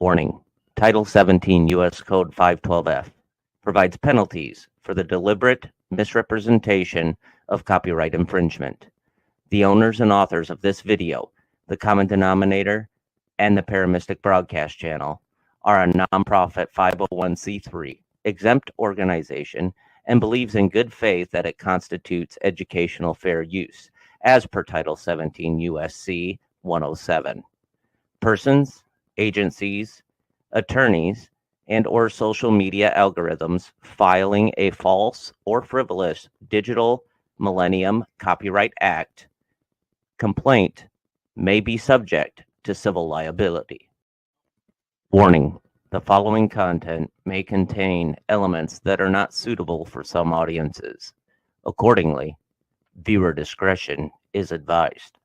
Warning: Title 17 U.S. Code 512F provides penalties for the deliberate misrepresentation of copyright infringement. The owners and authors of this video, the common denominator, and the Paramystic Broadcast Channel are a nonprofit 501c3 exempt organization and believes in good faith that it constitutes educational fair use, as per Title 17 U.S.C. 107. Persons, agencies, attorneys, and or social media algorithms filing a false or frivolous Digital Millennium Copyright Act complaint may be subject to civil liability. Warning: the following content may contain elements that are not suitable for some audiences. Accordingly, viewer discretion is advised.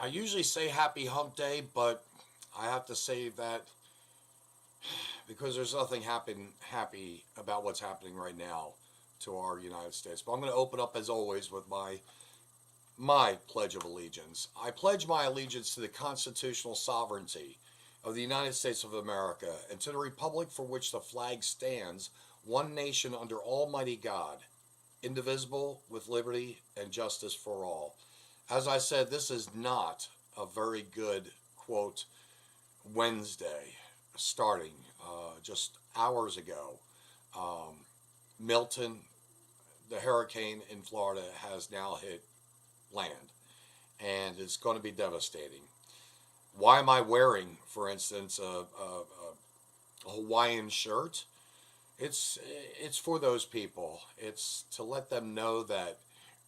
I usually say happy hump day, but I have to say that because there's nothing happy about what's happening right now to our United States. But I'm going to open up as always with my pledge of allegiance. I pledge my allegiance to the constitutional sovereignty of the United States of America and to the republic for which the flag stands, one nation under Almighty God, indivisible, with liberty and justice for all. As I said, this is not a very good quote Wednesday starting just hours ago. Um, Milton, the hurricane in Florida, has now hit land and it's going to be devastating. Why am I wearing, for instance, a Hawaiian shirt? It's it's for those people. It's to let them know that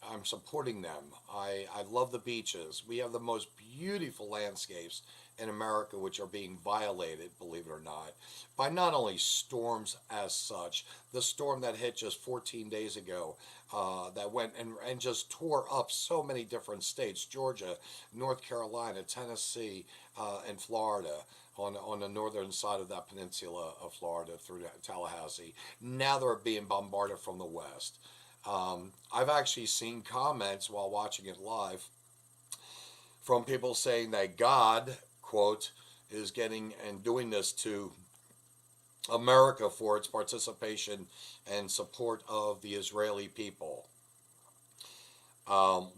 I'm supporting them. I love the beaches. We have the most beautiful landscapes in America, which are being violated, believe it or not, by not only storms as such, the storm that hit just 14 days ago, that went and just tore up so many different states: Georgia, North Carolina, Tennessee, and Florida. On the northern side of that peninsula of Florida through Tallahassee. Now they're being bombarded from the west. I've actually seen comments while watching it live from people saying that God, quote, is getting and doing this to America for its participation and support of the Israeli people.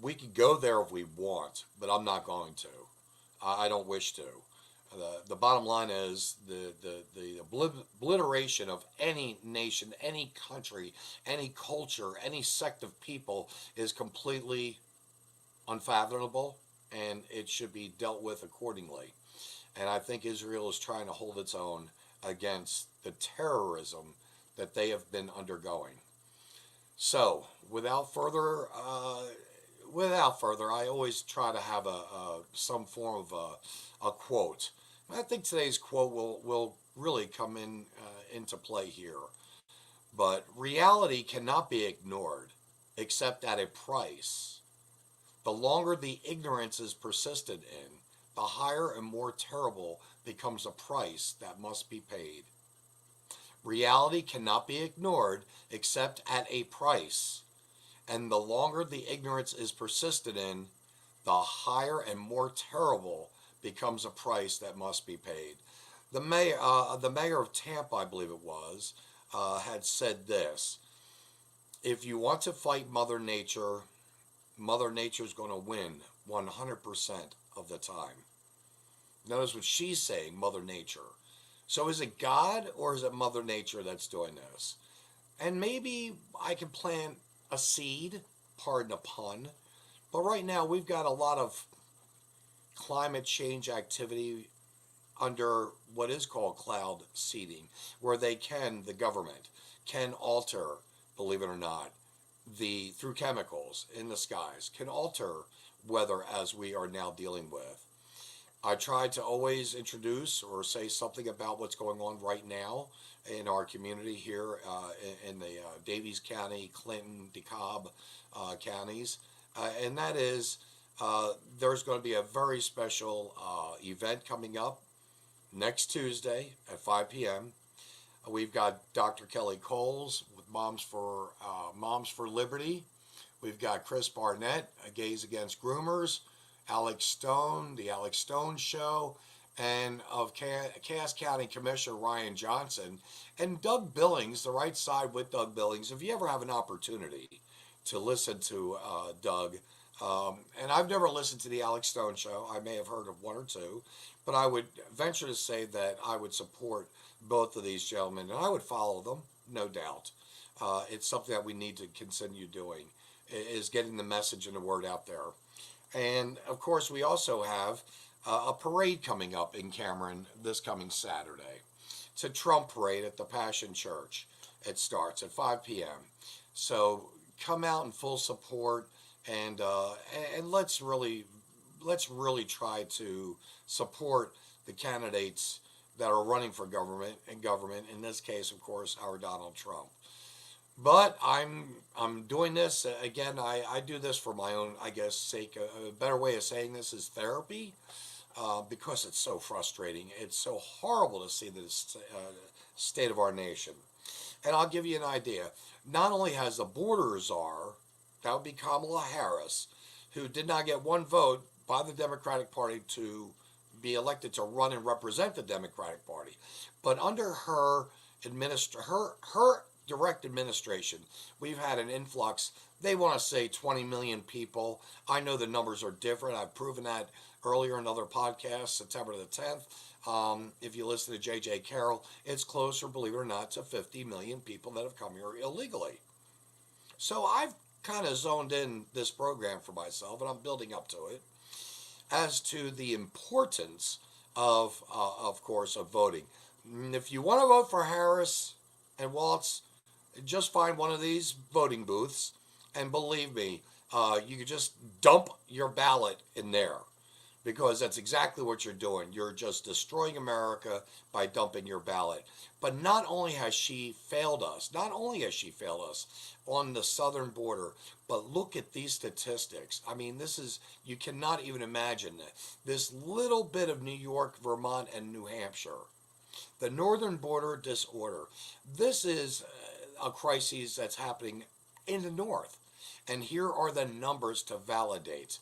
We could go there if we want, but I'm not going to. I don't wish to. The bottom line is the obliteration of any nation, any country, any culture, any sect of people is completely unfathomable, and it should be dealt with accordingly. And I think Israel is trying to hold its own against the terrorism that they have been undergoing. So, without further, I always try to have a some form of a quote. And I think today's quote will really come into play here. But reality cannot be ignored, except at a price. The longer the ignorance is persisted in, the higher and more terrible becomes the price that must be paid. Reality cannot be ignored except at a price, and the longer the ignorance is persisted in, the higher and more terrible becomes a price that must be paid. The mayor of Tampa, I believe it was, had said this: if you want to fight Mother Nature's going to win 100% of the time. Notice what she's saying, Mother Nature. So is it God or is it Mother Nature that's doing this? And maybe I can plant a seed, pardon the pun, but right now we've got a lot of climate change activity under what is called cloud seeding, where the government can alter, believe it or not, through chemicals in the skies, can alter weather as we are now dealing with. I try to always introduce or say something about what's going on right now in our community here in the Davies County, Clinton, DeKalb counties, and that is there's going to be a very special event coming up next Tuesday at 5 p.m. We've got Dr. Kelly Coles with Moms for Liberty. We've got Chris Barnett, Gays Against Groomers, Alex Stone, The Alex Stone Show, and of Cass County Commissioner Ryan Johnson, and Doug Billings, the right side with Doug Billings. If you ever have an opportunity to listen to Doug, and I've never listened to The Alex Stone Show, I may have heard of one or two, but I would venture to say that I would support both of these gentlemen, and I would follow them, no doubt. It's something that we need to continue doing, is getting the message and the word out there. And of course, we also have a parade coming up in Cameron this coming Saturday. It's a Trump parade at the Passion Church. It starts at 5 p.m. So come out in full support, and let's really try to support the candidates that are running for government. In this case, of course, our Donald Trump. But I'm doing this again. I do this for my own, I guess, sake. A better way of saying this is therapy, because it's so frustrating. It's so horrible to see the state of our nation. And I'll give you an idea. Not only has the border czar, that would be Kamala Harris, who did not get one vote by the Democratic Party to be elected to run and represent the Democratic Party, but under her direct administration, we've had an influx. They want to say 20 million people. I know the numbers are different. I've proven that earlier in other podcasts, September the 10th. If you listen to J.J. Carroll, it's closer, believe it or not, to 50 million people that have come here illegally. So I've kind of zoned in this program for myself, and I'm building up to it, as to the importance of course, of voting. If you want to vote for Harris and Waltz, just find one of these voting booths, and believe me, you can just dump your ballot in there, because that's exactly what you're doing. You're just destroying America by dumping your ballot. But not only has she failed us, on the southern border, but look at these statistics. I mean, you cannot even imagine that. This little bit of New York, Vermont, and New Hampshire, the northern border disorder, this is a crisis that's happening in the north. And here are the numbers to validate.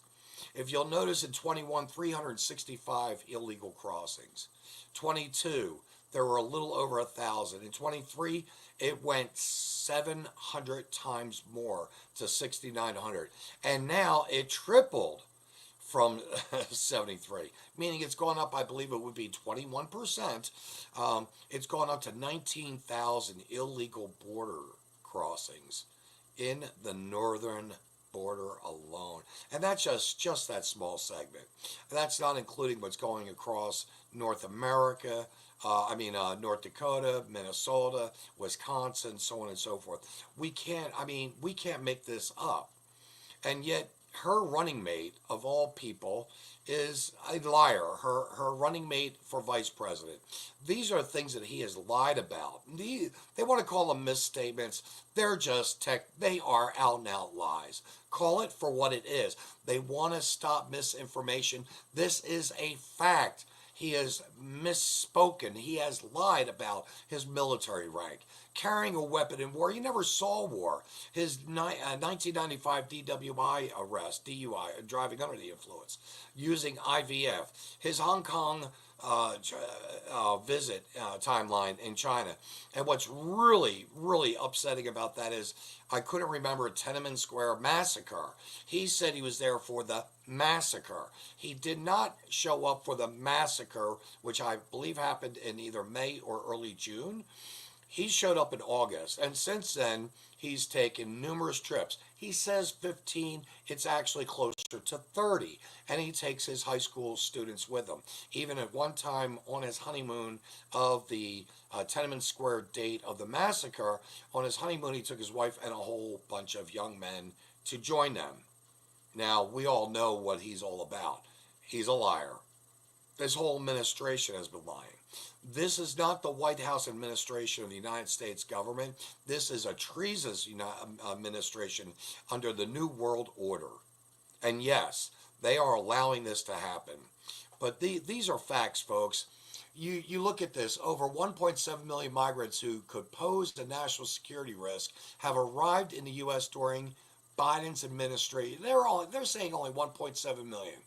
If you'll notice, in 21, 365 illegal crossings. 22, there were a little over 1,000. In 23, it went 700 times more to 6,900. And now it tripled from 73, meaning it's gone up, I believe it would be 21%. It's gone up to 19,000 illegal border crossings in the northern border alone. And that's just that small segment. That's not including what's going across North America, North Dakota, Minnesota, Wisconsin, so on and so forth. We can't make this up. And yet, her running mate, of all people, is a liar. Her running mate for vice president. These are things that he has lied about. They want to call them misstatements. They are out and out lies. Call it for what it is. They want to stop misinformation. This is a fact. He has misspoken. He has lied about his military rank. Carrying a weapon in war. He never saw war. His 1995 DUI, driving under the influence, using IVF. His Hong Kong visit timeline in China. And what's really, really upsetting about that is I couldn't remember Tiananmen Square massacre. He said he was there for the massacre. He did not show up for the massacre, which I believe happened in either May or early June. He showed up in August, and since then, he's taken numerous trips. He says 15, it's actually closer to 30, and he takes his high school students with him. Even at one time on his honeymoon of the Tiananmen Square date of the massacre, on his honeymoon, he took his wife and a whole bunch of young men to join them. Now, we all know what he's all about. He's a liar. This whole administration has been lying. This is not the White House administration of the United States government. This is a treasonous administration under the New World Order. And yes, they are allowing this to happen. But these are facts, folks. You look at this, over 1.7 million migrants who could pose a national security risk have arrived in the U.S. during Biden's administration. They're saying only 1.7 million.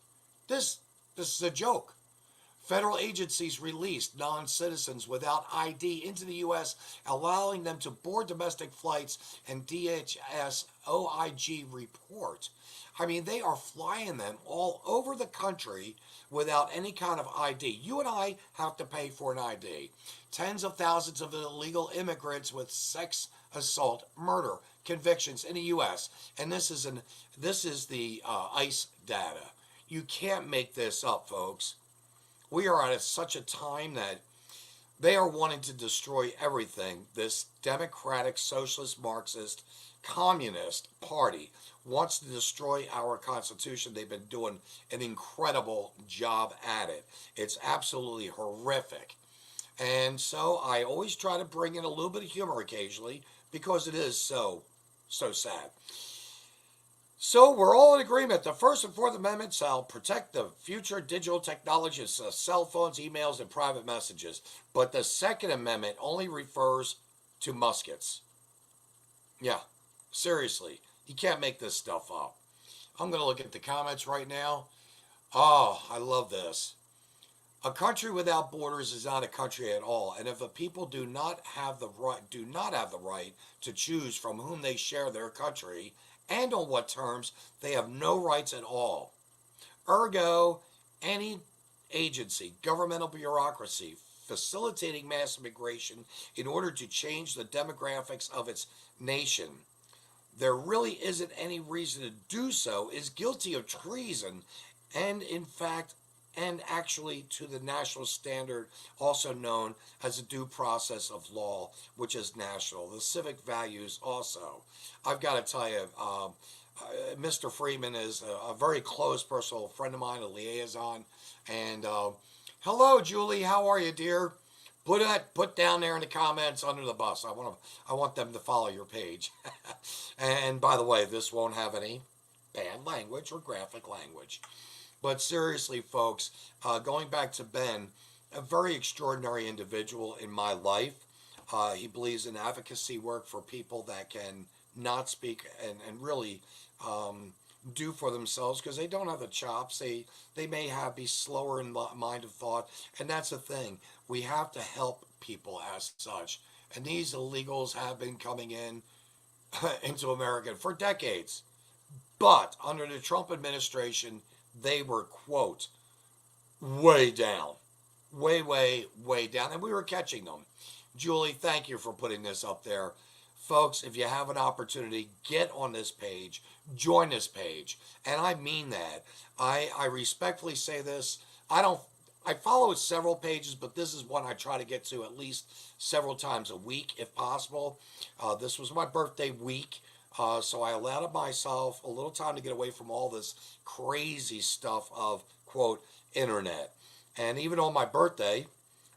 This is a joke. Federal agencies released non-citizens without ID into the U.S., allowing them to board domestic flights, and DHS OIG report. I mean, they are flying them all over the country without any kind of ID. You and I have to pay for an ID. Tens of thousands of illegal immigrants with sex assault, murder convictions in the U.S. And this is the ICE data. You can't make this up, folks. We are at such a time that they are wanting to destroy everything. This Democratic, Socialist, Marxist, Communist Party wants to destroy our Constitution. They've been doing an incredible job at it. It's absolutely horrific. And so I always try to bring in a little bit of humor occasionally, because it is so sad. So we're all in agreement. The First and Fourth Amendments shall protect the future digital technologies, cell phones, emails, and private messages. But the Second Amendment only refers to muskets. Yeah, seriously. You can't make this stuff up. I'm going to look at the comments right now. Oh, I love this. A country without borders is not a country at all. And if the people do not have the right to choose from whom they share their country and on what terms, they have no rights at all. Ergo, any agency, governmental bureaucracy, facilitating mass immigration in order to change the demographics of its nation, there really isn't any reason to do so, is guilty of treason and actually to the national standard, also known as the due process of law, which is national. The civic values also. I've got to tell you, Mr. Freeman is a very close personal friend of mine, a liaison. And hello, Julie. How are you, dear? Put down there in the comments under the bus. I want them to follow your page. And by the way, this won't have any bad language or graphic language. But seriously, folks, going back to Ben, a very extraordinary individual in my life. He believes in advocacy work for people that can not speak and really do for themselves because they don't have the chops. They may be slower in mind of thought. And that's the thing. We have to help people as such. And these illegals have been coming into America for decades. But under the Trump administration, they were, quote, way down. Way down. And we were catching them. Julie, thank you for putting this up there. Folks, if you have an opportunity, get on this page. Join this page. And I mean that. I respectfully say this. I follow several pages, but this is one I try to get to at least several times a week, if possible. This was my birthday week. So I allowed myself a little time to get away from all this crazy stuff of, quote, internet. And even on my birthday,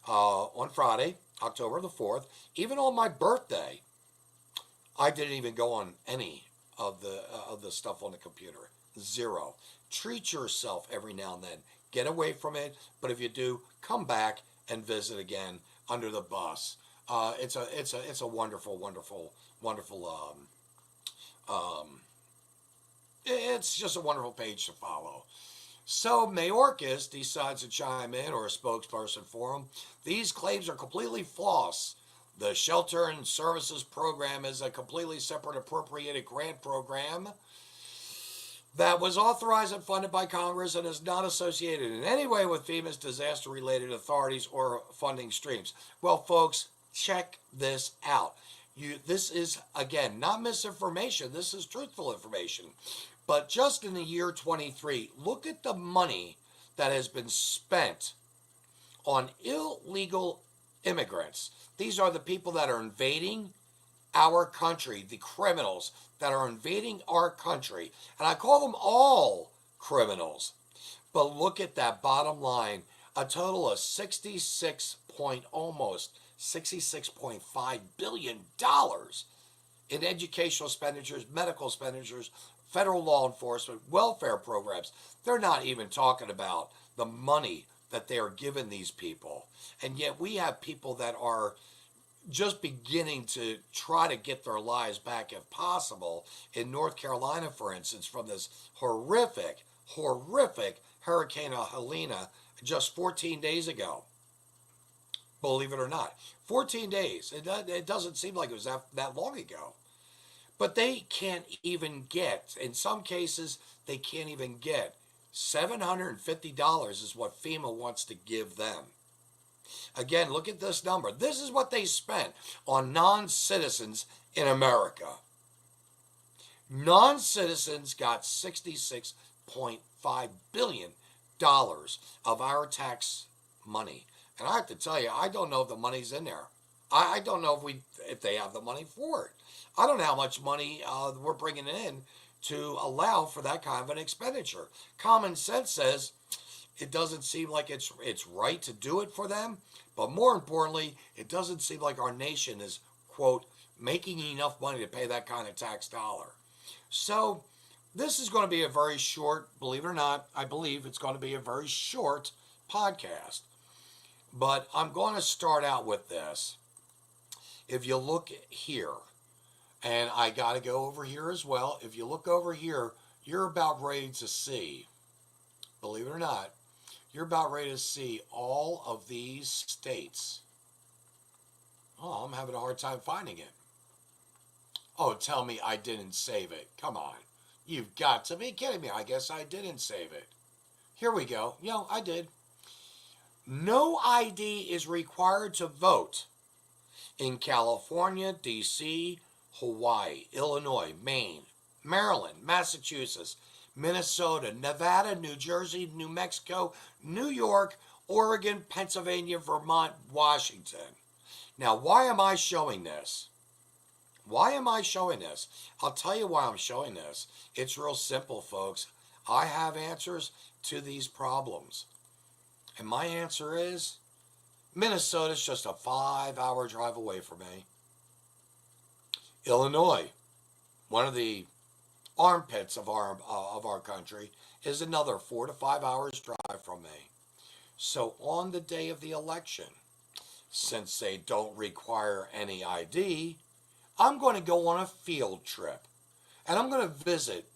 on Friday, October the 4th, even on my birthday, I didn't even go on any of the stuff on the computer. Zero. Treat yourself every now and then. Get away from it. But if you do, come back and visit again under the bus. It's a wonderful it's just a wonderful page to follow. So Mayorkas decides to chime in, or a spokesperson for him. These claims are completely false. The Shelter and Services Program is a completely separate appropriated grant program that was authorized and funded by Congress and is not associated in any way with FEMA's disaster-related authorities or funding streams. Well, folks, check this out. This is, again, not misinformation. This is truthful information. But just in the year 23, look at the money that has been spent on illegal immigrants. These are the people that are invading our country, the criminals that are invading our country. And I call them all criminals. But look at that bottom line. A total of almost $66.5 billion in educational expenditures, medical expenditures, federal law enforcement, welfare programs. They're not even talking about the money that they are giving these people. And yet we have people that are just beginning to try to get their lives back if possible. In North Carolina, for instance, from this horrific Hurricane Helene just 14 days ago. Believe it or not. 14 days. It doesn't seem like it was that long ago. But they can't even get, in some cases, they can't even get $750 is what FEMA wants to give them. Again, look at this number. This is what they spent on non-citizens in America. Non-citizens got $66.5 billion of our tax money. And I have to tell you, I don't know if the money's in there. I don't know if they have the money for it. I don't know how much money we're bringing in to allow for that kind of an expenditure. Common sense says it doesn't seem like it's right to do it for them. But more importantly, it doesn't seem like our nation is, quote, making enough money to pay that kind of tax dollar. So this is going to be a very short, believe it or not, I believe it's going to be a very short podcast. But I'm going to start out with this. If you look here, and I got to go over here as well. If you look over here, you're about ready to see, believe it or not, you're about ready to see all of these states. Oh, I'm having a hard time finding it. Oh, tell me I didn't save it. Come on. You've got to be kidding me. I guess I didn't save it. Here we go. I did. No ID is required to vote in California, D.C., Hawaii, Illinois, Maine, Maryland, Massachusetts, Minnesota, Nevada, New Jersey, New Mexico, New York, Oregon, Pennsylvania, Vermont, Washington. Now, why am I showing this? Why am I showing this? I'll tell you why I'm showing this. It's real simple, folks. I have answers to these problems. And my answer is Minnesota's just a 5-hour drive away from me. Illinois, one of the armpits of our country, is another 4 to 5 hours drive from me. So on the day of the election, since they don't require any ID, I'm going to go on a field trip. And I'm going to visit,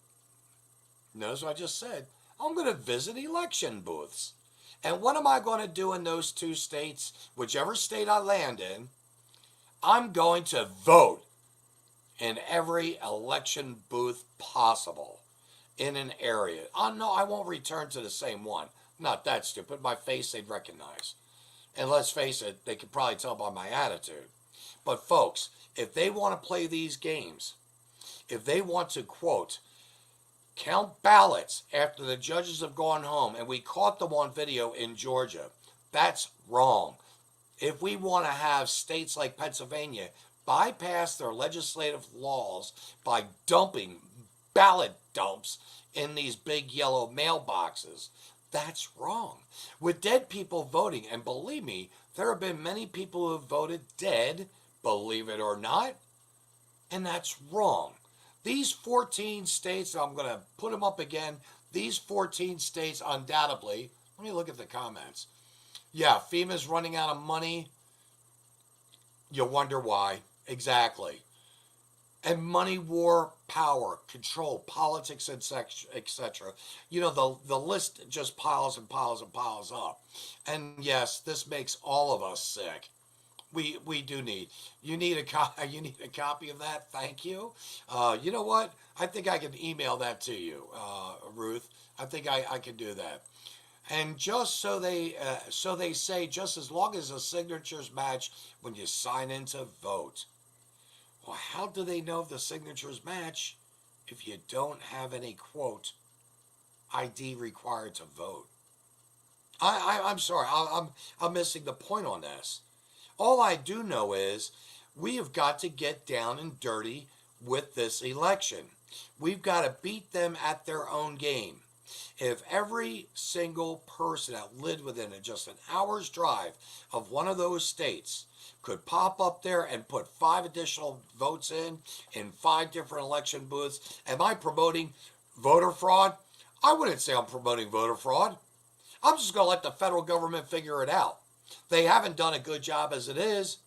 notice what I just said, I'm going to visit election booths. And what am I going to do in those two states? Whichever state I land in, I'm going to vote in every election booth possible in an area. Oh, no, I won't return to the same one. Not that stupid. My face they'd recognize. And let's face it, they could probably tell by my attitude. But folks, if they want to play these games, if they want to, quote, count ballots after the judges have gone home, and we caught them on video in Georgia, that's wrong. If we want to have states like Pennsylvania bypass their legislative laws by dumping ballot dumps in these big yellow mailboxes, that's wrong. With dead people voting, and believe me, there have been many people who have voted dead, believe it or not, and that's wrong. These 14 states, I'm going to put them up again, these 14 states undoubtedly, let me look at the comments. Yeah, FEMA's running out of money. You wonder why. Exactly. And money, war, power, control, politics, etc. You know, the list just piles and piles and piles up. And yes, this makes all of us sick. We do need. You need a copy of that. Thank you. You know what? I think I can email that to you, Ruth. I think I can do that. And just so they say, just as long as the signatures match when you sign in to vote. Well, how do they know if the signatures match if you don't have any, quote, ID required to vote? I'm sorry. I'm missing the point on this. All I do know is we have got to get down and dirty with this election. We've got to beat them at their own game. If every single person that lived within just an hour's drive of one of those states could pop up there and put 5 additional votes in 5 different election booths, am I promoting voter fraud? I wouldn't say I'm promoting voter fraud. I'm just going to let the federal government figure it out. They haven't done a good job as it is.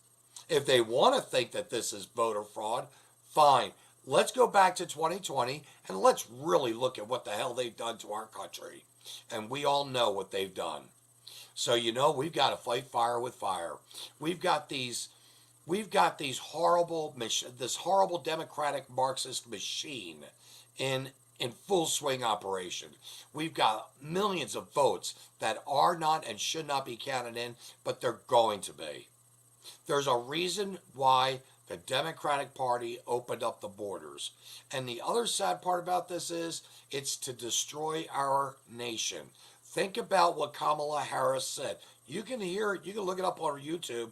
If they want to think that this is voter fraud, fine. Let's go back to 2020 and let's really look at what the hell they've done to our country. And we all know what they've done. So, you know, we've got to fight fire with fire. We've got these horrible, this horrible democratic Marxist machine in full swing operation. We've got millions of votes that are not and should not be counted in, but they're going to be. There's a reason why the Democratic Party opened up the borders. And the other sad part about this is it's to destroy our nation. Think about what Kamala Harris said. You can hear it, you can look it up on YouTube.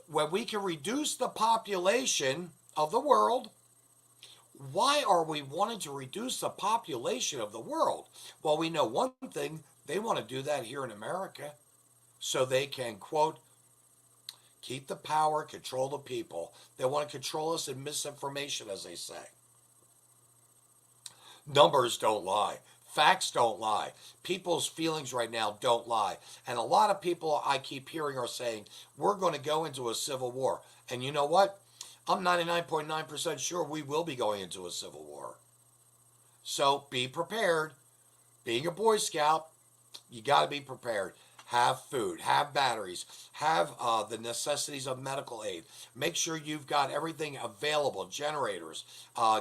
When we can reduce the population of the world, why are we wanting to reduce the population of the world? Well, we know one thing, they want to do that here in America so they can, quote, Keep the power, control the people. They want to control us in misinformation, as they say. Numbers don't lie. Facts don't lie. People's feelings right now don't lie. And a lot of people I keep hearing are saying, we're going to go into a civil war. And you know what? I'm 99.9% sure we will be going into a civil war. So be prepared. Being a Boy Scout, you got to be prepared. Have food, have batteries, have the necessities of medical aid. Make sure you've got everything available, generators,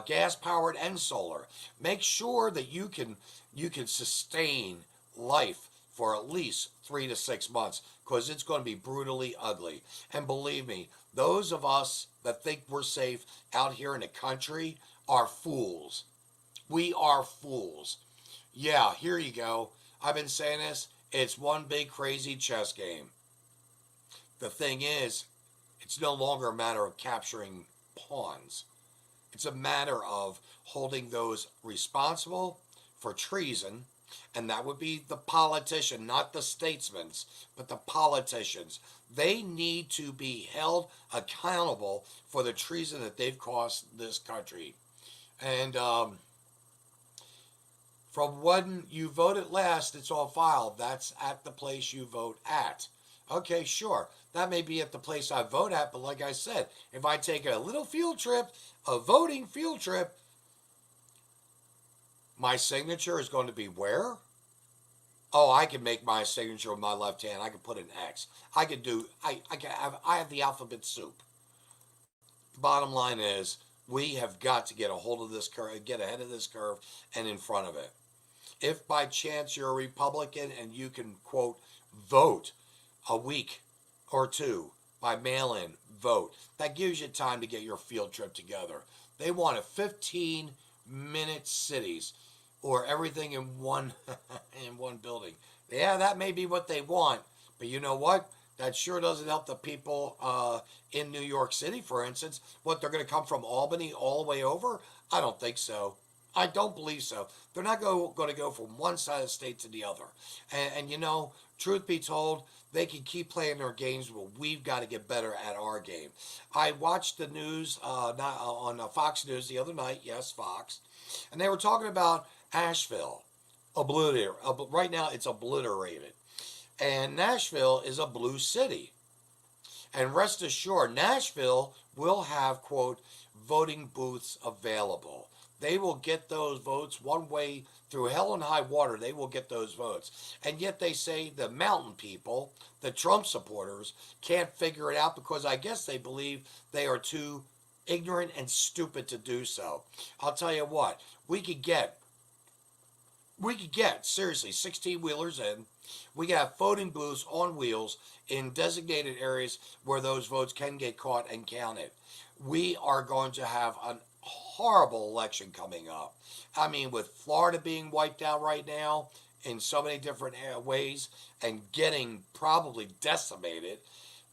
gas powered and solar. Make sure that you can sustain life for at least 3 to 6 months, because it's going to be brutally ugly. And believe me, those of us that think we're safe out here in the country are fools. We are fools. Yeah, here you go. I've been saying this. It's one big crazy chess game. The thing is, it's no longer a matter of capturing pawns. It's a matter of holding those responsible for treason, and that would be the politician, not the statesmen, but the politicians. They need to be held accountable for the treason that they've caused this country. And from when you voted last, it's all filed. That's at the place you vote at. Okay, sure. That may be at the place I vote at, but like I said, if I take a little field trip, a voting field trip, my signature is going to be where? Oh, I can make my signature with my left hand. I can put an X. I have the alphabet soup. The bottom line is, we have got to get a hold of this curve, get ahead of this curve and in front of it. If by chance you're a Republican and you can, quote, vote a week or two by mail-in vote, that gives you time to get your field trip together. They want a 15-minute cities or everything in one in one building. Yeah, that may be what they want, but you know what? That sure doesn't help the people in New York City, for instance. What, they're going to come from Albany all the way over? I don't think so. I don't believe so. They're not going to go from one side of the state to the other. And you know, truth be told, they can keep playing their games, but we've got to get better at our game. I watched the news on Fox News the other night. Yes, Fox. And they were talking about Asheville. Right now, it's obliterated. And Nashville is a blue city. And rest assured, Nashville will have, quote, voting booths available. They will get those votes one way through hell and high water. They will get those votes. And yet they say the mountain people, the Trump supporters, can't figure it out because I guess they believe they are too ignorant and stupid to do so. I'll tell you what, we could get seriously 16-wheelers in. We could have voting booths on wheels in designated areas where those votes can get caught and counted. We are going to have an horrible election coming up. I mean, with Florida being wiped out right now in so many different ways and getting probably decimated,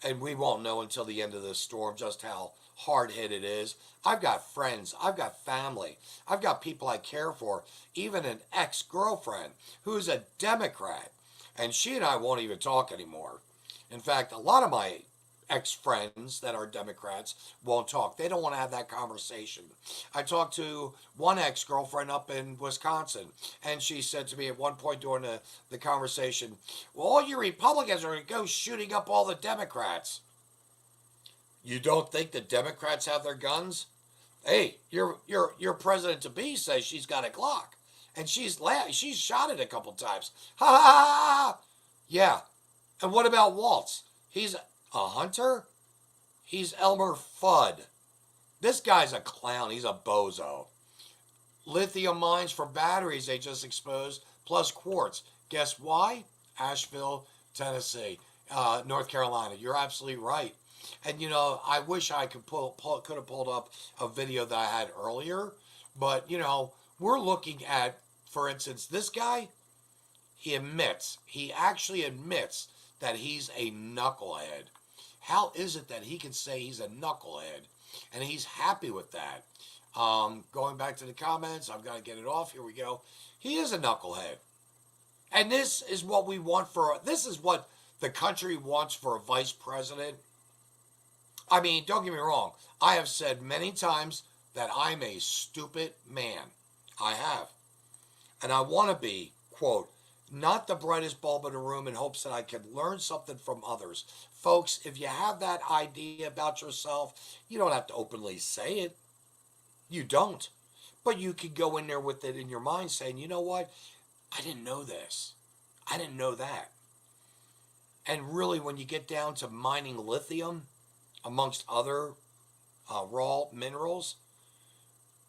and we won't know until the end of this storm just how hard hit it is. I've got friends, I've got family, I've got people I care for, even an ex-girlfriend who's a Democrat, and she and I won't even talk anymore. In fact, a lot of my ex-friends that are Democrats won't talk. They don't want to have that conversation. I talked to one ex-girlfriend up in Wisconsin, and she said to me at one point during the conversation, well, all you Republicans are going to go shooting up all the Democrats. You don't think the Democrats have their guns? Hey, your president-to-be says she's got a Glock, and she's shot it a couple times. Ha ha ha! Yeah. And what about Waltz? He's a hunter? He's Elmer Fudd. This guy's a clown. He's a bozo. Lithium mines for batteries they just exposed, plus quartz. Guess why? Asheville, Tennessee, North Carolina. You're absolutely right. And you know, I wish I could have pulled up a video that I had earlier, but you know, we're looking at, for instance, this guy. He actually admits that he's a knucklehead. How is it that he can say he's a knucklehead and he's happy with that? Going back to the comments, I've got to get it off. Here we go. He is a knucklehead. And this is what we want this is what the country wants for a vice president. I mean, don't get me wrong. I have said many times that I'm a stupid man. I have. And I want to be, quote, not the brightest bulb in the room in hopes that I can learn something from others. Folks, if you have that idea about yourself, you don't have to openly say it. You don't. But you could go in there with it in your mind saying, you know what? I didn't know this. I didn't know that. And really, when you get down to mining lithium, amongst other raw minerals,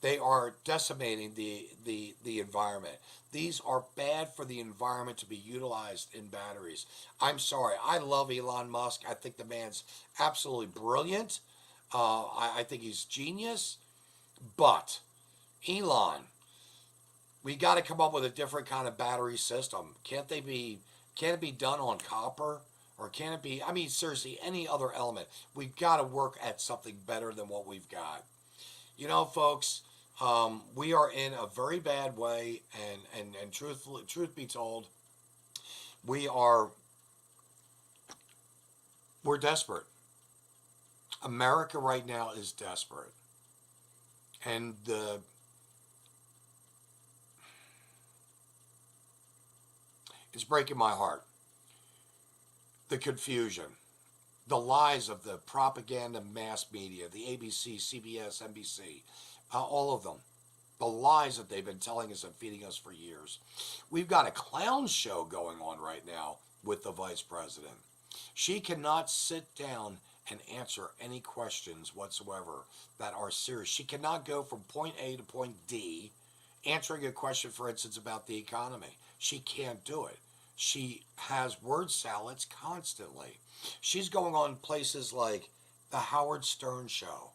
they are decimating the environment. These are bad for the environment to be utilized in batteries. I'm sorry. I love Elon Musk. I think the man's absolutely brilliant. I think he's genius. But Elon, we got to come up with a different kind of battery system. Can't it be done on copper? Or can it be, I mean, seriously, any other element? We've got to work at something better than what we've got. You know, folks, we are in a very bad way, and truth be told, we're desperate. America right now is desperate. And it's breaking my heart. The confusion, the lies of the propaganda mass media, the ABC, CBS, NBC, all of them, the lies that they've been telling us and feeding us for years. We've got a clown show going on right now with the vice president. She cannot sit down and answer any questions whatsoever that are serious. She cannot go from point A to point D answering a question, for instance, about the economy. She can't do it. She has word salads constantly. She's going on places like the Howard Stern Show,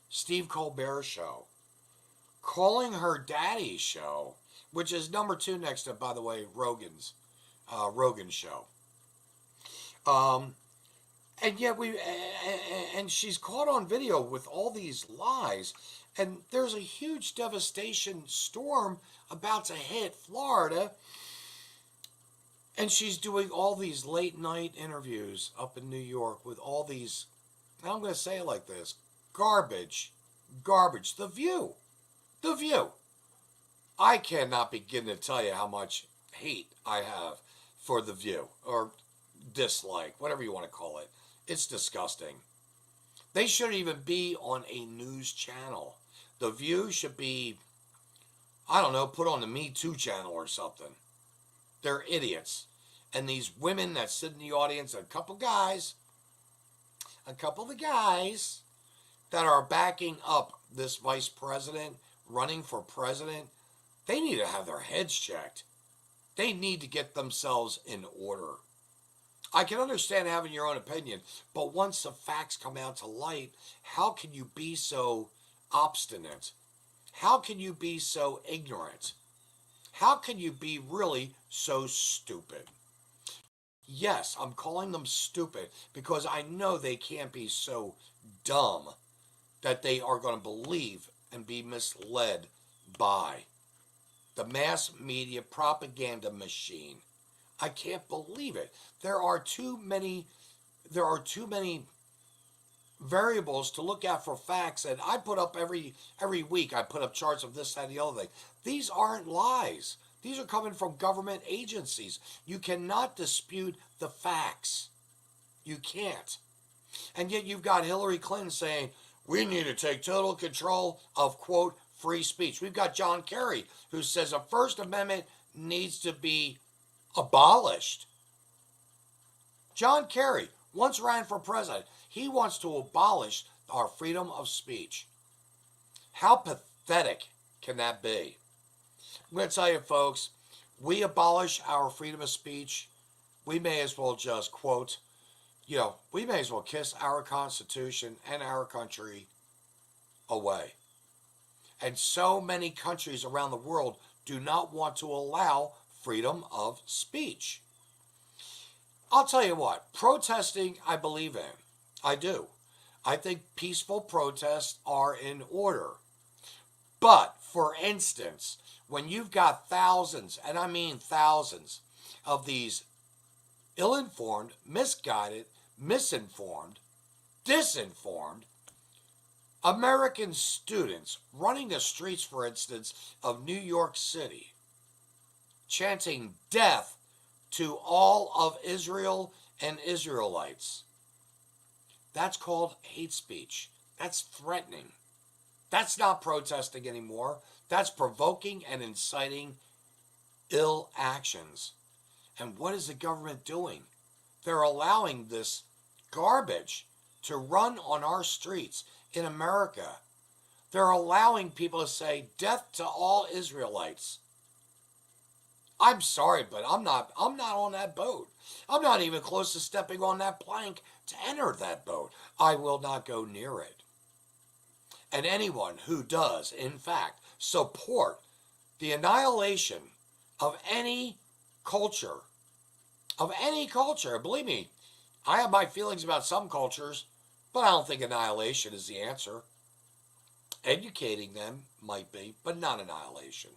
Steve Colbert Show, calling her daddy's show, which is number 2 next to, by the way, Rogan Show. And yet and she's caught on video with all these lies. And there's a huge devastation storm about to hit Florida. And she's doing all these late night interviews up in New York with all these, I'm going to say it like this, garbage. The View. I cannot begin to tell you how much hate I have for The View, or dislike, whatever you want to call it. It's disgusting. They shouldn't even be on a news channel. The View should be, I don't know, put on the Me Too channel or something. They're idiots. And these women that sit in the audience, a couple of the guys that are backing up this vice president, running for president, they need to have their heads checked. They need to get themselves in order. I can understand having your own opinion, but once the facts come out to light, how can you be so obstinate? How can you be so ignorant? How can you be really so stupid? Yes, I'm calling them stupid because I know they can't be so dumb that they are going to believe and be misled by the mass media propaganda machine. I can't believe it. There are too many variables to look at for facts, and I put up every week, I put up charts of this, that, and the other thing. These aren't lies. These are coming from government agencies. You cannot dispute the facts. You can't. And yet you've got Hillary Clinton saying, we need to take total control of, quote, free speech. We've got John Kerry, who says the First Amendment needs to be abolished. John Kerry once ran for president. He wants to abolish our freedom of speech. How pathetic can that be? I'm going to tell you, folks, we abolish our freedom of speech, we may as well just, quote, we may as well kiss our Constitution and our country away. And so many countries around the world do not want to allow freedom of speech. I'll tell you what, protesting I believe in. I do. I think peaceful protests are in order. But, for instance, when you've got thousands, and I mean thousands, of these ill-informed, misguided, misinformed, disinformed American students running the streets, for instance, of New York City, chanting death to all of Israel and Israelites. That's called hate speech. That's threatening. That's not protesting anymore. That's provoking and inciting ill actions. And what is the government doing? They're allowing this garbage to run on our streets in America. They're allowing people to say death to all Israelites. I'm sorry, but I'm not on that boat. I'm not even close to stepping on that plank to enter that boat. I will not go near it. And anyone who does, in fact, support the annihilation of any culture, believe me, I have my feelings about some cultures, but I don't think annihilation is the answer. Educating them might be, but not annihilation.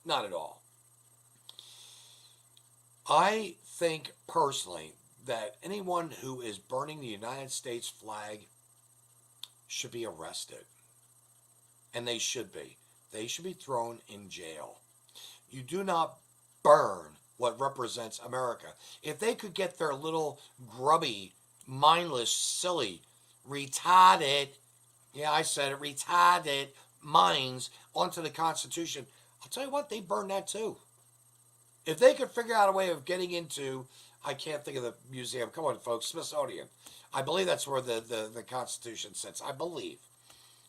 Not at all. I think personally that anyone who is burning the United States flag should be arrested. And they should be. They should be thrown in jail. You do not burn what represents America. If they could get their little grubby, mindless, silly, retarded, yeah, I said it, retarded minds onto the Constitution, I'll tell you what, they burn that too. If they could figure out a way of getting into, I can't think of the museum, come on folks, Smithsonian. I believe that's where the Constitution sits, I believe.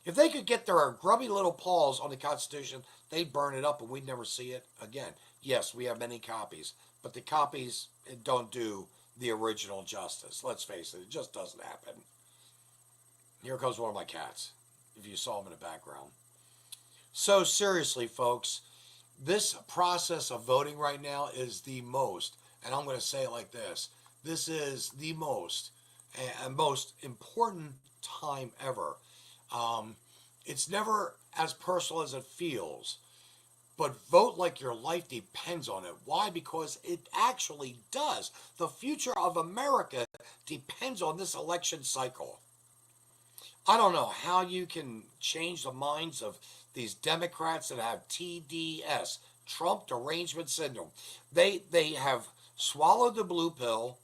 If they could get their grubby little paws on the Constitution, they'd burn it up and we'd never see it again. Yes, we have many copies, but the copies don't do the original justice. Let's face it, it just doesn't happen. Here comes one of my cats, if you saw him in the background. So seriously, folks, this process of voting right now is the most, and I'm going to say it like this, this is the most and most important time ever. It's never as personal as it feels, but vote like your life depends on it. Why? Because it actually does. The future of America depends on this election cycle. I don't know how you can change the minds of these Democrats that have TDS, Trump Derangement Syndrome. They have swallowed the blue pill,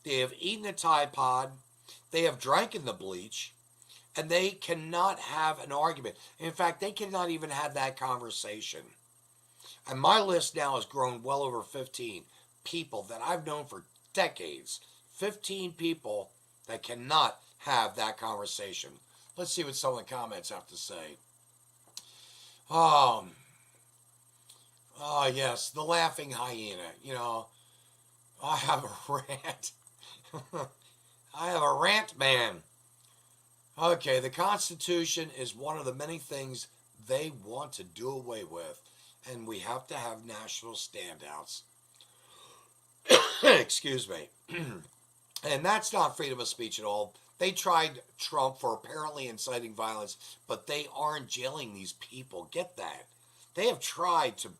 they have eaten the Tide Pod, they have drank in the bleach, and they cannot have an argument. In fact, they cannot even have that conversation. And my list now has grown well over 15 people that I've known for decades. 15 people that cannot have that conversation. Let's see what some of the comments have to say. Oh, yes, the laughing hyena. You know, I have a rant. I have a rant, man. Okay, the Constitution is one of the many things they want to do away with, and we have to have national standouts. Excuse me. And that's not freedom of speech at all. They tried Trump for apparently inciting violence, but they aren't jailing these people. Get that. They have tried to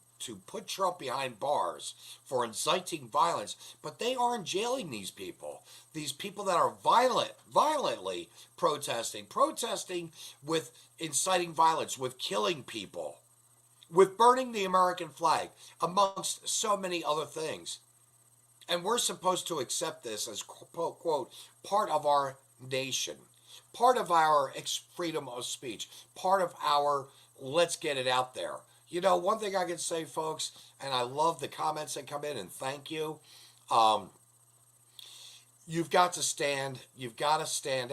put Trump behind bars for inciting violence, but they aren't jailing these people. These people that are violently protesting with inciting violence, with killing people, with burning the American flag, amongst so many other things. And we're supposed to accept this as, quote, quote, part of our nation, part of our freedom of speech, part of our let's get it out there. You know, one thing I can say, folks, and I love the comments that come in, and thank you. You've got to stand out, you've got to stand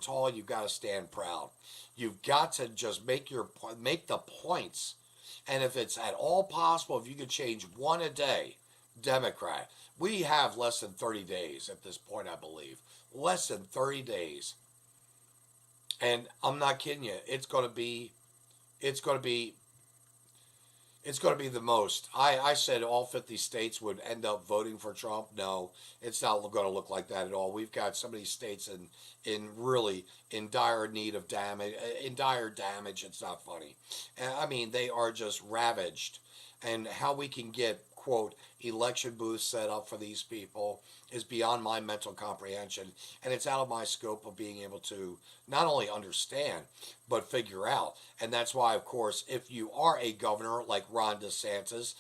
tall, you've got to stand proud. You've got to just make the points. And if it's at all possible, if you could change one a day, Democrat. We have less than 30 days at this point, I believe. Less than 30 days. And I'm not kidding you. It's going to be the most. I said all 50 states would end up voting for Trump. No, it's not going to look like that at all. We've got so many states in dire need of damage, in dire damage. It's not funny. I mean, they are just ravaged. And how we can get, quote, election booths set up for these people is beyond my mental comprehension, and it's out of my scope of being able to not only understand but figure out. And that's why, of course, if you are a governor like Ron DeSantis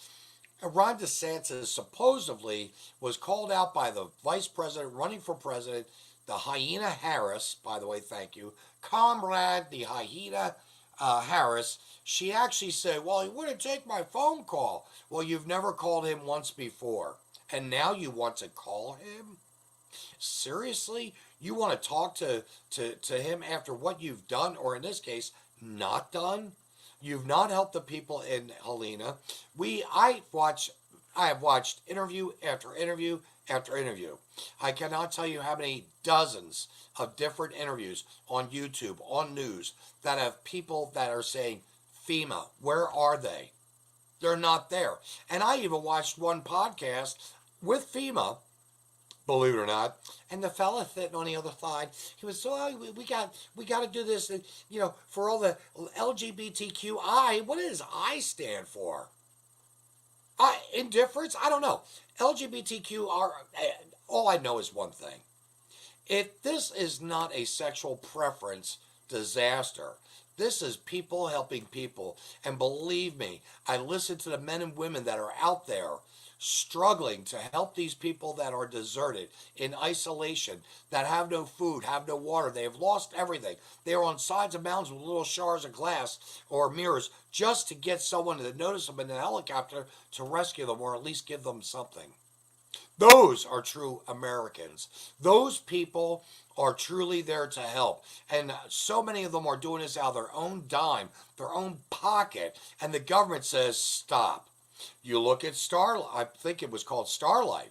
supposedly was called out by the vice president running for president, the hyena Harris, by the way, thank you, comrade, the hyena Harris. She actually said, well, he wouldn't take my phone call. Well, you've never called him once before, and now you want to call him? Seriously? You want to talk to him after what you've done, or in this case, not done? You've not helped the people in Helena. I have watched interview after interview after interview. I cannot tell you how many dozens of different interviews on YouTube, on news, that have people that are saying, FEMA, where are they? They're not there. And I even watched one podcast with FEMA, believe it or not, and the fella sitting on the other side, he was, we got to do this, for all the LGBTQI. What does I stand for? Indifference? I don't know. LGBTQ are, all I know is one thing. If this is not a sexual preference disaster, this is people helping people. And believe me, I listen to the men and women that are out there struggling to help these people that are deserted, in isolation, that have no food, have no water. They have lost everything. They are on sides of mountains with little shards of glass or mirrors just to get someone to notice them in a helicopter to rescue them, or at least give them something. Those are true Americans. Those people are truly there to help. And so many of them are doing this out of their own dime, their own pocket. And the government says, stop. You look at Starlight, I think it was called Starlight.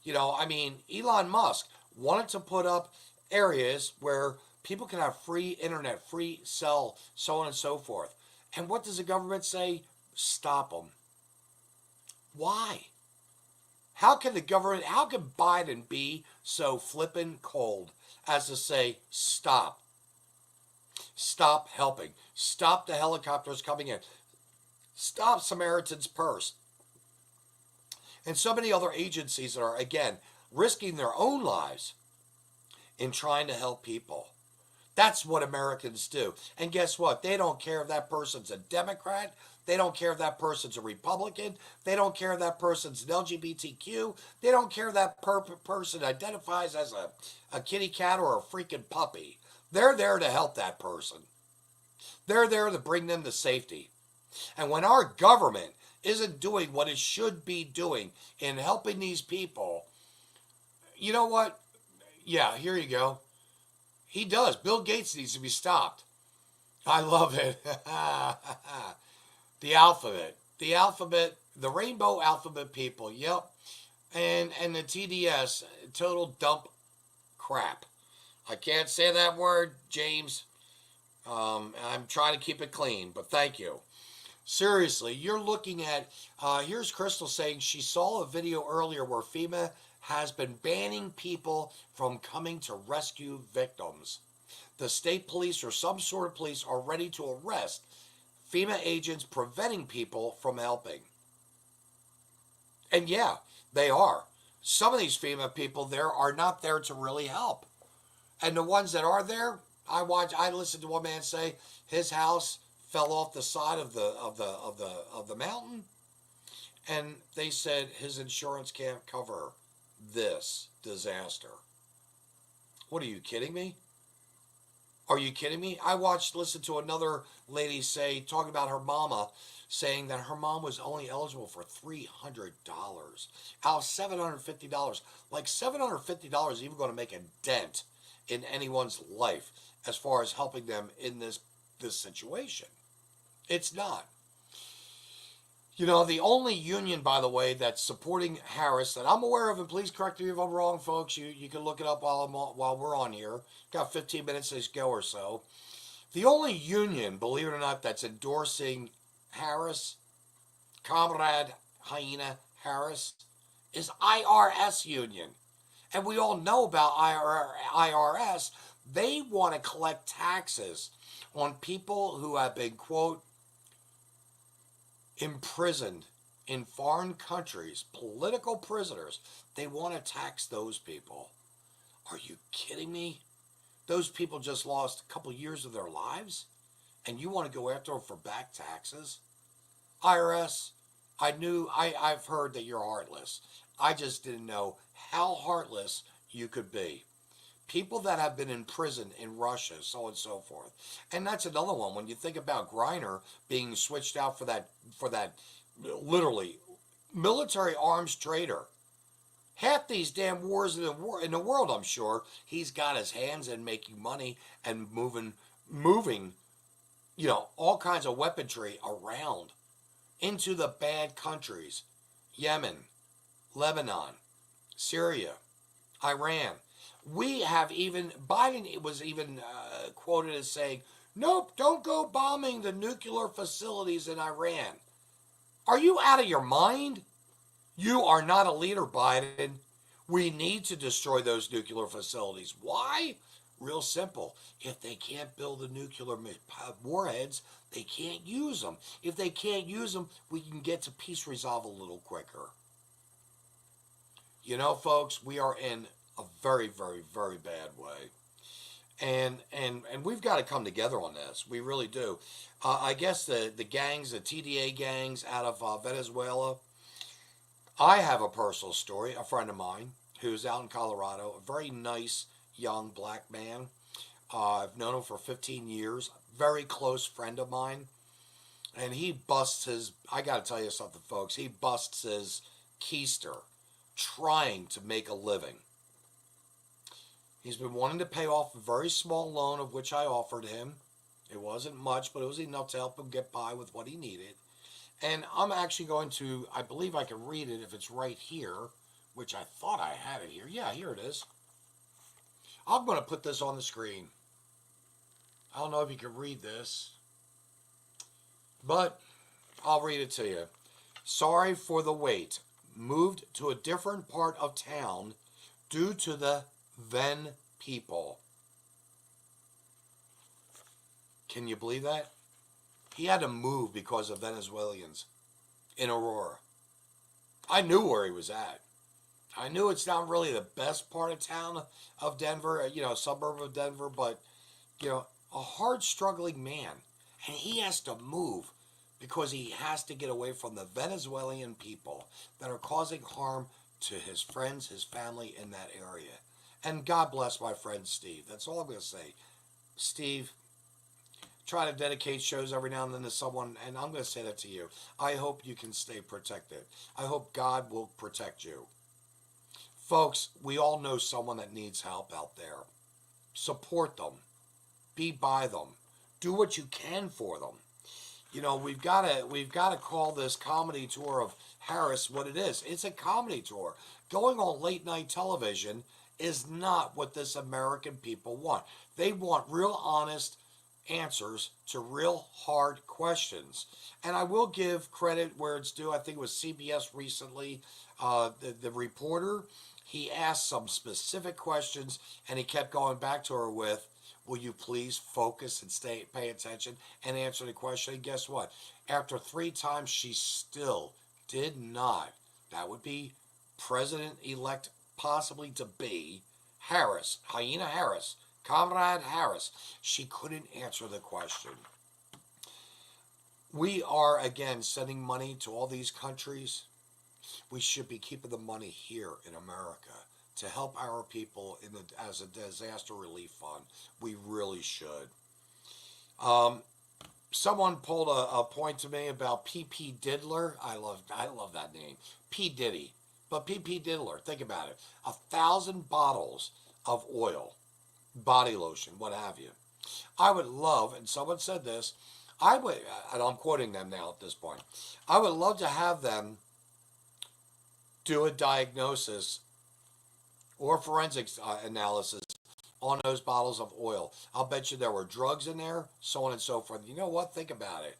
Elon Musk wanted to put up areas where people can have free internet, free cell, so on and so forth. And what does the government say? Stop them. Why? How can Biden be so flippin' cold as to say, stop? Stop helping. Stop the helicopters coming in. Stop Samaritan's Purse. And so many other agencies that are, again, risking their own lives in trying to help people. That's what Americans do. And guess what? They don't care if that person's a Democrat. They don't care if that person's a Republican. They don't care if that person's an LGBTQ. They don't care if that person identifies as a kitty cat or a freaking puppy. They're there to help that person. They're there to bring them to safety. And when our government isn't doing what it should be doing in helping these people, you know what? Yeah, here you go. He does. Bill Gates needs to be stopped. I love it. The alphabet, the rainbow alphabet people. Yep. And the TDS, total dump crap. I can't say that word, James. I'm trying to keep it clean, but thank you. Seriously, you're looking at, here's Crystal saying she saw a video earlier where FEMA has been banning people from coming to rescue victims. The state police or some sort of police are ready to arrest FEMA agents preventing people from helping. And yeah, they are. Some of these FEMA people there are not there to really help. And the ones that are there, I listened to one man say his house fell off the side of the mountain, and they said his insurance can't cover this disaster. What, are you kidding me? Are you kidding me? I listened to another lady talking about her mama, saying that her mom was only eligible for $300 out of $750. Like $750 is even going to make a dent in anyone's life as far as helping them in this situation. It's not. The only union, by the way, that's supporting Harris that I'm aware of, and please correct me if I'm wrong, folks. You can look it up while we're on here. Got 15 minutes to go or so. The only union, believe it or not, that's endorsing Harris, Comrade Hyena Harris, is IRS union. And we all know about IRS. They want to collect taxes on people who have been, quote, imprisoned in foreign countries, political prisoners, they want to tax those people. Are you kidding me? Those people just lost a couple years of their lives, and you want to go after them for back taxes? IRS, I've heard that you're heartless. I just didn't know how heartless you could be. People that have been in prison in Russia, so on and so forth. And that's another one. When you think about Griner being switched out for that literally military arms trader. Half these damn wars in the world, I'm sure, he's got his hands in making money and moving, all kinds of weaponry around into the bad countries. Yemen, Lebanon, Syria, Iran. We have even, Biden was even quoted as saying, nope, don't go bombing the nuclear facilities in Iran. Are you out of your mind? You are not a leader, Biden. We need to destroy those nuclear facilities. Why? Real simple. If they can't build the nuclear warheads, they can't use them. If they can't use them, we can get to peace resolve a little quicker. Folks, we are in a very, very, very bad way. And we've got to come together on this. We really do. I guess the gangs, the TDA gangs out of Venezuela, I have a personal story. A friend of mine who's out in Colorado, a very nice young black man. I've known him for 15 years. Very close friend of mine. And he busts I got to tell you something, folks. He busts his keister trying to make a living. He's been wanting to pay off a very small loan of which I offered him. It wasn't much, but it was enough to help him get by with what he needed. And I'm actually going to, I believe I can read it if it's right here, which I thought I had it here. Yeah, here it is. I'm going to put this on the screen. I don't know if you can read this, but I'll read it to you. Sorry for the wait. Moved to a different part of town due to the Ven people. Can you believe that? He had to move because of Venezuelans in Aurora. I knew where he was at. I knew it's not really the best part of town of Denver, suburb of Denver, but, a hard struggling man. And he has to move because he has to get away from the Venezuelan people that are causing harm to his friends, his family in that area. And God bless my friend Steve. That's all I'm going to say. Steve, try to dedicate shows every now and then to someone, and I'm going to say that to you. I hope you can stay protected. I hope God will protect you. Folks, we all know someone that needs help out there. Support them. Be by them. Do what you can for them. We've got to call this comedy tour of Harris what it is. It's a comedy tour. Going on late night television is not what this American people want. They want real honest answers to real hard questions. And I will give credit where it's due. I think it was CBS recently, the reporter, he asked some specific questions and he kept going back to her with, will you please focus and pay attention and answer the question? And guess what? After 3 times, she still did not. That would be President-elect possibly to be Harris, Hyena Harris, Comrade Harris. She couldn't answer the question. We are, again, sending money to all these countries. We should be keeping the money here in America to help our people as a disaster relief fund. We really should. Someone pulled a point to me about P.P. Diddler. I love that name. P. Diddy. But P.P. Diddler, think about it. 1,000 bottles of oil, body lotion, what have you. I would love, and someone said this, and I'm quoting them now at this point, I would love to have them do a diagnosis or forensics analysis on those bottles of oil. I'll bet you there were drugs in there, so on and so forth. You know what? Think about it.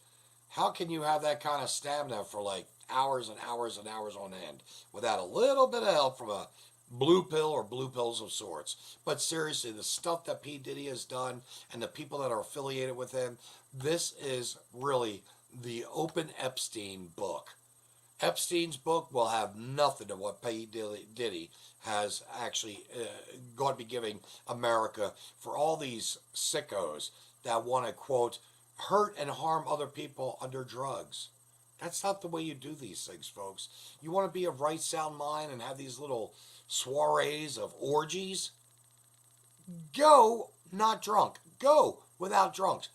How can you have that kind of stamina for like hours and hours and hours on end without a little bit of help from a blue pill or blue pills of sorts? But seriously, the stuff that P. Diddy has done and the people that are affiliated with him, this is really the open Epstein book. Epstein's book will have nothing to what P. Diddy has actually going to be giving America for all these sickos that want to, quote, hurt and harm other people under drugs. That's not the way you do these things, folks. You want to be of right sound mind and have these little soirees of orgies? Go not drunk. Go without drugs.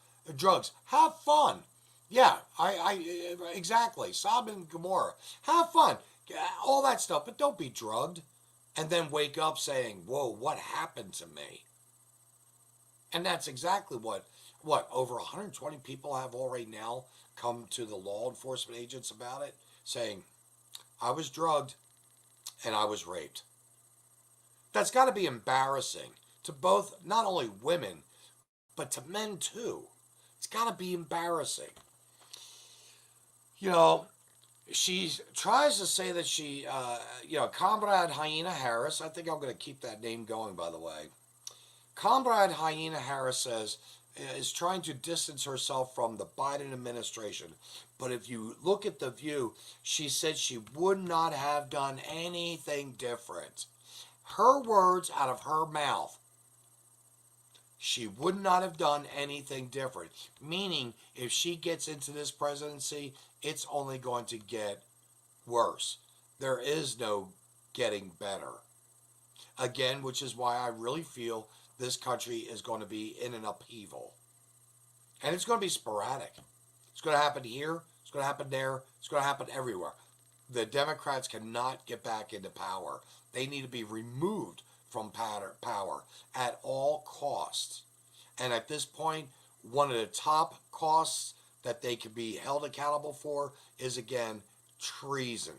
Have fun. Yeah, exactly. Sodom and Gomorrah. Have fun. All that stuff, but don't be drugged. And then wake up saying, whoa, what happened to me? And that's exactly what, over 120 people have already now come to the law enforcement agents about it, saying, I was drugged and I was raped. That's got to be embarrassing to both, not only women, but to men too. It's got to be embarrassing. You know, she tries to say that she, Comrade Hyena Harris, I think I'm going to keep that name going, by the way. Comrade Hyena Harris is trying to distance herself from the Biden administration. But if you look at The View, she said she would not have done anything different. Her words out of her mouth. She would not have done anything different. Meaning, if she gets into this presidency, it's only going to get worse. There is no getting better. Again, which is why I really feel this country is going to be in an upheaval. And it's going to be sporadic. It's going to happen here. It's going to happen there. It's going to happen everywhere. The Democrats cannot get back into power. They need to be removed from power at all costs. And at this point, one of the top costs that they could be held accountable for is, again, treason.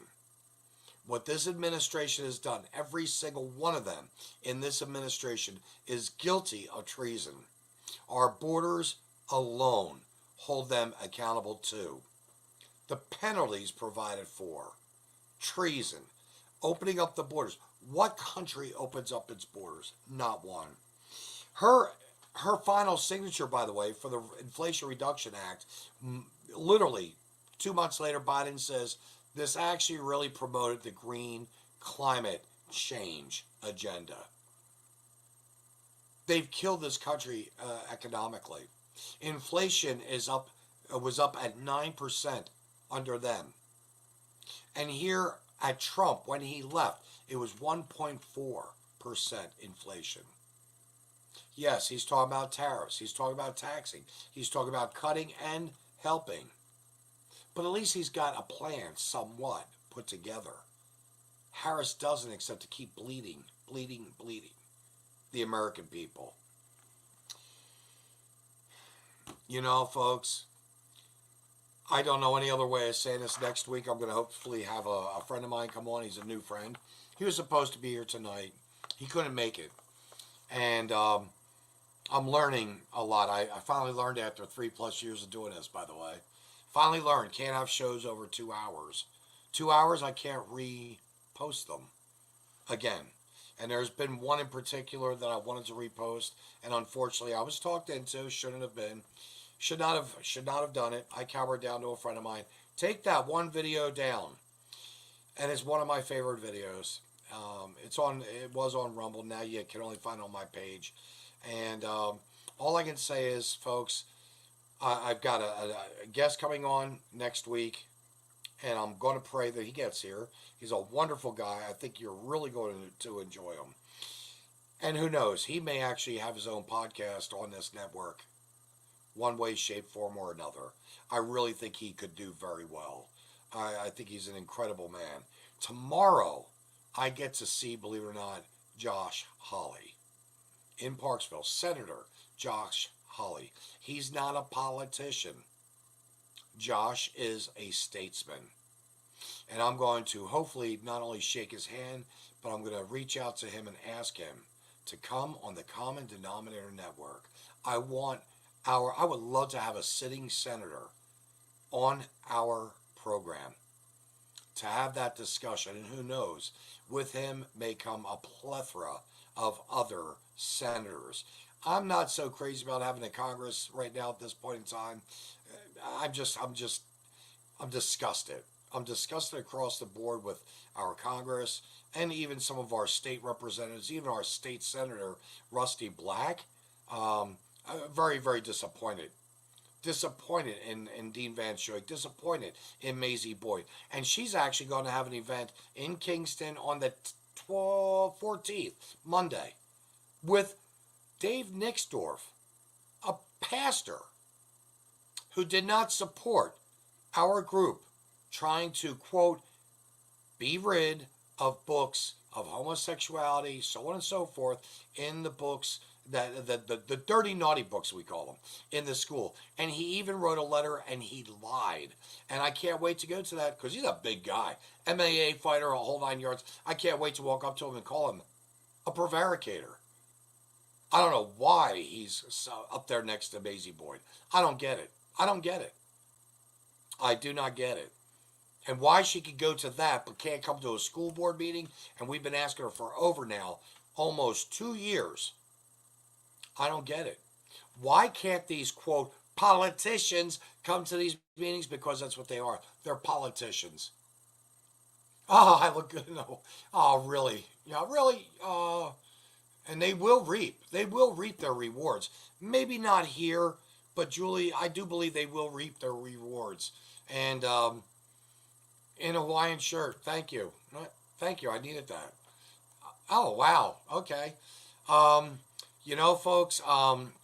What this administration has done, every single one of them in this administration is guilty of treason. Our borders alone hold them accountable too. The penalties provided for treason, opening up the borders. What country opens up its borders? Not one. Her final signature, by the way, for the Inflation Reduction Act, literally 2 months later, Biden says this actually really promoted the green climate change agenda. They've killed this country economically. Inflation was up at 9% under them. And here at Trump, when he left, it was 1.4% inflation. Yes, he's talking about tariffs. He's talking about taxing. He's talking about cutting and helping. But at least he's got a plan somewhat put together. Harris doesn't, except to keep bleeding the American people. You know, folks, I don't know any other way of saying this. Next week, I'm going to hopefully have a friend of mine come on. He's a new friend. He was supposed to be here tonight. He couldn't make it. And I'm learning a lot. I finally learned after 3+ years of doing this, by the way. Finally learned, can't have shows over 2 hours. 2 hours, I can't repost them again. And there's been one in particular that I wanted to repost, and unfortunately I was talked into, shouldn't have been. Should not have done it. I cowered down to a friend of mine. Take that one video down. And it's one of my favorite videos. It was on Rumble. Now you can only find it on my page. And all I can say is, folks, I've got a guest coming on next week, and I'm going to pray that he gets here. He's a wonderful guy. I think you're really going to enjoy him. And who knows, he may actually have his own podcast on this network, one way, shape, form, or another. I really think he could do very well. I think he's an incredible man. Tomorrow, I get to see, believe it or not, Josh Hawley in Parksville. Senator Josh Hawley. He's not a politician. Josh is a statesman. And I'm going to hopefully not only shake his hand, but I'm going to reach out to him and ask him to come on the Common Denominator Network. I would love to have a sitting senator on our program to have that discussion. And who knows, with him may come a plethora of other senators. I'm not so crazy about having a Congress right now at this point in time. I'm disgusted. I'm discussing across the board with our Congress and even some of our state representatives, even our state senator, Rusty Black. Very, very disappointed. Disappointed in Dean Van Schuik, disappointed in Maisie Boyd. And she's actually going to have an event in Kingston on the 14th, Monday, with Dave Nixdorf, a pastor who did not support our group trying to, quote, be rid of books of homosexuality, so on and so forth, in the books, the dirty, naughty books, we call them, in the school. And he even wrote a letter and he lied. And I can't wait to go to that because he's a big guy. MAA fighter, a whole 9 yards. I can't wait to walk up to him and call him a prevaricator. I don't know why he's up there next to Maisie Boyd. I don't get it. I don't get it. I do not get it. And why she could go to that but can't come to a school board meeting, and we've been asking her for over now almost 2 years. I don't get it. Why can't these, quote, politicians come to these meetings? Because that's what they are. They're politicians. Oh, I look good. No. Oh, really? Yeah, really? And they will reap. They will reap their rewards. Maybe not here, but Julie, I do believe they will reap their rewards. And in a Hawaiian shirt. Thank you. Thank you. I needed that. Oh, wow. Okay. Folks,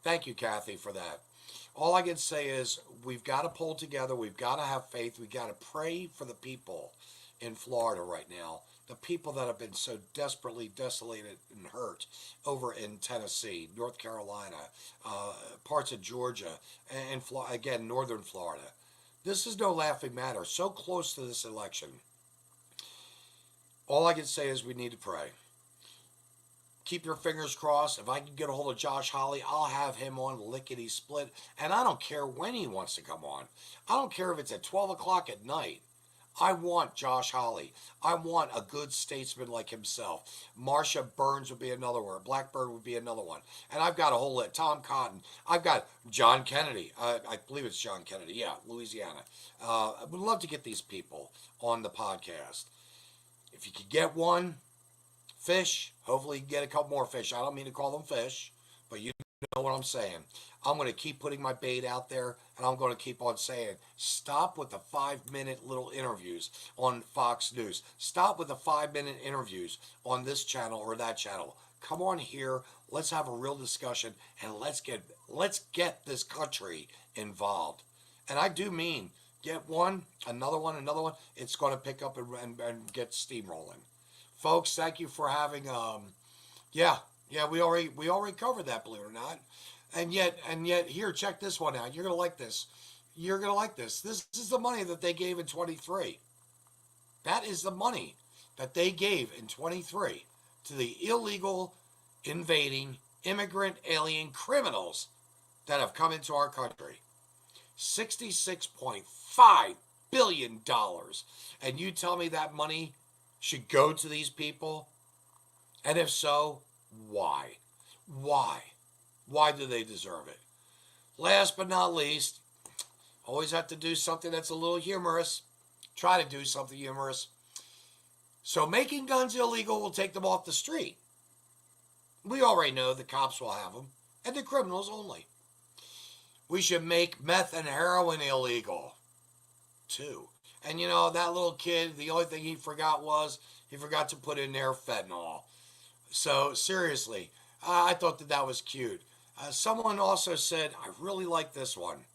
thank you, Kathy, for that. All I can say is we've got to pull together. We've got to have faith. We've got to pray for the people in Florida right now. The people that have been so desperately desolated and hurt over in Tennessee, North Carolina, parts of Georgia, and again, northern Florida. This is no laughing matter. So close to this election. All I can say is we need to pray. Keep your fingers crossed. If I can get a hold of Josh Hawley, I'll have him on lickety split. And I don't care when he wants to come on. I don't care if it's at 12 o'clock at night. I want Josh Hawley. I want a good statesman like himself. Marsha Burns would be another one. Blackbird would be another one. And I've got a whole list. Tom Cotton. I've got John Kennedy. I believe it's John Kennedy. Yeah, Louisiana. I would love to get these people on the podcast. If you could get one, fish. Hopefully you can get a couple more fish. I don't mean to call them fish, but you know what I'm saying. I'm going to keep putting my bait out there, and I'm going to keep on saying, stop with the 5-minute little interviews on Fox News. Stop with the 5-minute interviews on this channel or that channel. Come on here. Let's have a real discussion, and let's get this country involved. And I do mean get one, another one. It's going to pick up and get steamrolling. Folks, thank you for having, we already covered that, believe it or not. And yet, here, check this one out. You're going to like this. You're going to like this. This is the money that they gave in 23. That is the money that they gave in 23 to the illegal, invading, immigrant, alien criminals that have come into our country. $66.5 billion. And you tell me that money should go to these people? And if so, why? Why? Why do they deserve it? Last but not least, always have to do something that's a little humorous. Try to do something humorous. So making guns illegal will take them off the street. We already know the cops will have them, and the criminals only. We should make meth and heroin illegal, too. And that little kid, the only thing he forgot to put in there fentanyl. So seriously, I thought that was cute. Someone also said, I really like this one.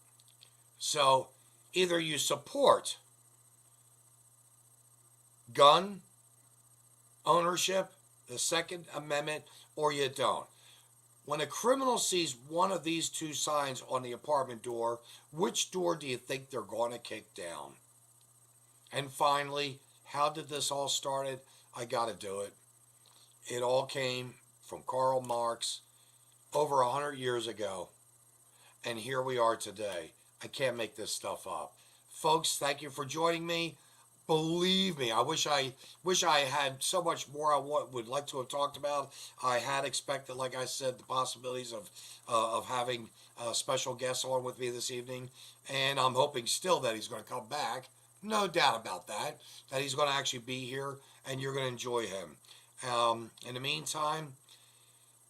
So either you support gun ownership, the Second Amendment, or you don't. When a criminal sees one of these two signs on the apartment door, which door do you think they're going to kick down? And finally, how did this all start? I got to do it. It all came from Karl Marx over 100 years ago. And here we are today. I can't make this stuff up. Folks, thank you for joining me. Believe me, I wish I had so much more I would like to have talked about. I had expected, like I said, the possibilities of having special guests on with me this evening. And I'm hoping still that he's going to come back. No doubt about that, that he's going to actually be here and you're going to enjoy him. In the meantime,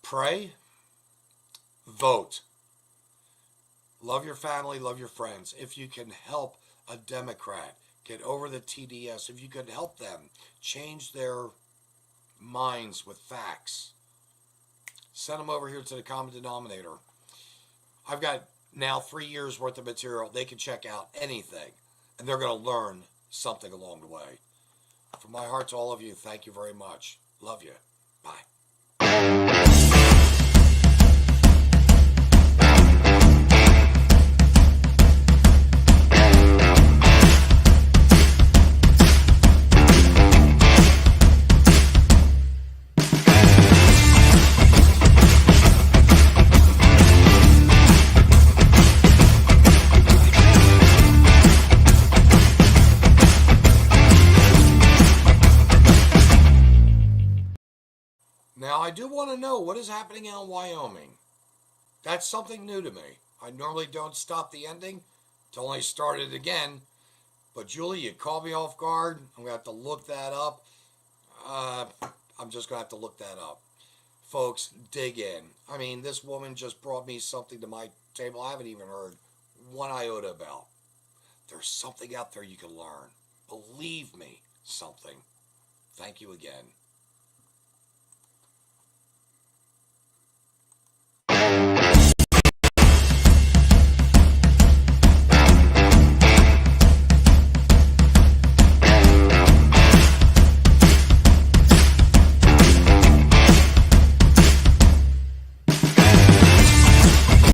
pray, vote. Love your family, love your friends. If you can help a Democrat get over the TDS, if you could help them change their minds with facts, send them over here to the common denominator. I've got now 3 years worth of material. They can check out anything, and they're going to learn something along the way. From my heart to all of you, thank you very much. Love you. Bye. Now, I do want to know what is happening out in Wyoming. That's something new to me. I normally don't stop the ending till I start it again. But Julie, you caught me off guard. I'm going to have to look that up. I'm just going to have to look that up. Folks, dig in. I mean, this woman just brought me something to my table I haven't even heard one iota about. There's something out there you can learn. Believe me, something. Thank you again.